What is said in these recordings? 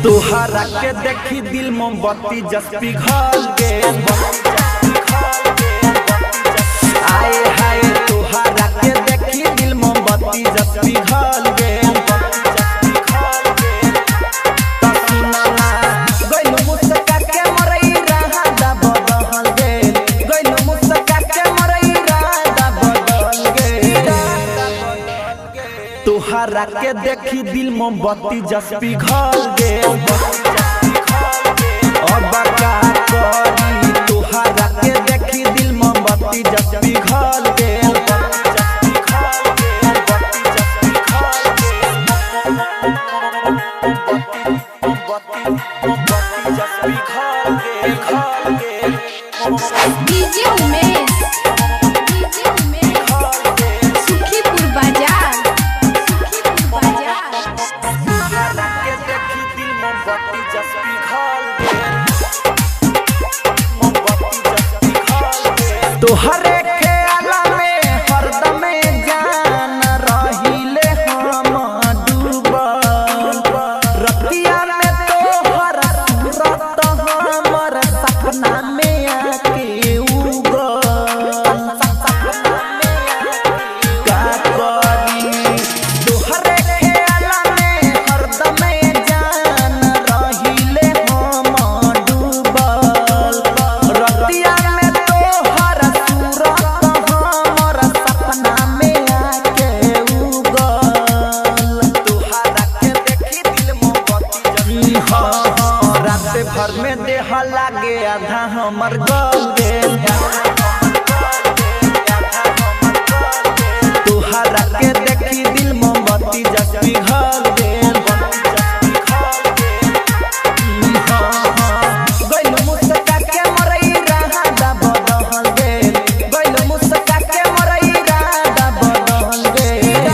तोहरा के देखी दिल मोमबत्ती जस पिघल गेल। आए हाय तोहरा के देखी दिल मोमबत्ती जस पिघल गेल। गइलो मुस्का के मरई राधा बदल गेल। गइलो मुस्का के मरई राधा बदल गेल। तोहरा के देखी दिल मोमबत्ती जस पिघल गेल। अब का करी तोहरा के देखी दिल मोमबत्ती जस पिघल गेल। डीजे उमेश सुखीपुर बाजार तोहरा के देखी दिल मोमबत्ती जस पिघल गेल। तोहरे ख्याला में हरदम जान रहिले हम डूबल। रतिया में तोहर सूरत हमर सपना में आके उगल। का करी तोहरे ख्याला में हरदम जान रहिले हम डूबल। रतिया में तोहर सूरत हमर सपना में आके उगल। तोहरा के देखी दिल मोमबत्ती रात भर में देह लागे आधा हमर गल गेल। तोहरा के देखी दिल मोमबत्ती जस पिघल गेल। गइलो मुस्का के मरई राधा बदल गेल। गइलो मुस्का के मरई राधा बदल गेल।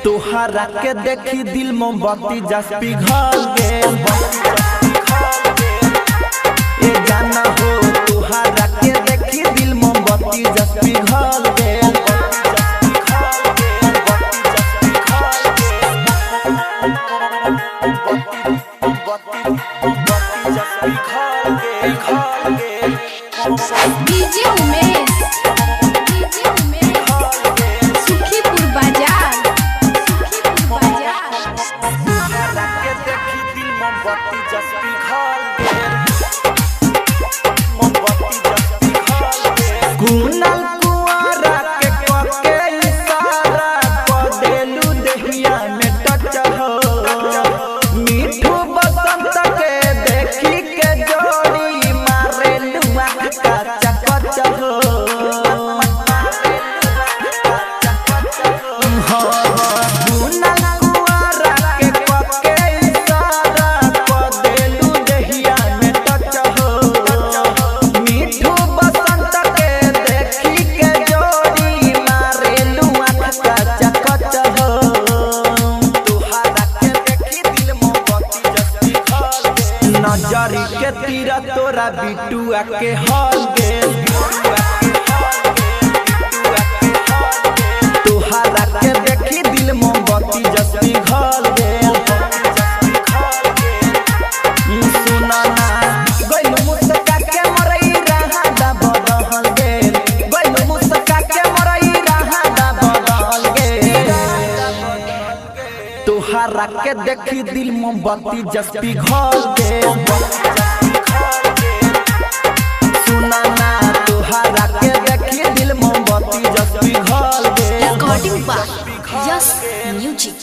तोहरा के देखी दिल मोमबत्ती जस पिघल गेल। ए जाना हो तोहरा के देखी दिल मोमबत्ती जस पिघल गेल। डीजे उमेश सुखीपुर बाजार तोहरा के देखी दिल मोमबत्ती जस पिघल गेल। कुनल कुंवारा के कके इशारा क देलू देहिया में टच हो। मिठू बसंत के देखी के जोड़ी मारेलू आँख का चकच हो। कुनल कुंवारा के कके इशारा क देलू देहिया में टच हो। मिठू बसंत के देखी के जोड़ी मारेलू आँख का चकच हो। तोहरा के देखी दिल मोमबत्ती जस पिघल गेल। नजरी के तीर तोरा बिटुआ के हल गेल। तोहरा के देखी दिल मोमबत्ती जस पिघल गेल। सुना ना गइलो मुस्का के मरई राधा बदल गेल। गइलो मुस्का के मरई राधा बदल गेल। तोहरा के देखी दिल मोमबत्ती जस पिघल गेल। सुना ना तोहरा के देखी दिल मोमबत्ती जस पिघल गेल। Recording by yes music.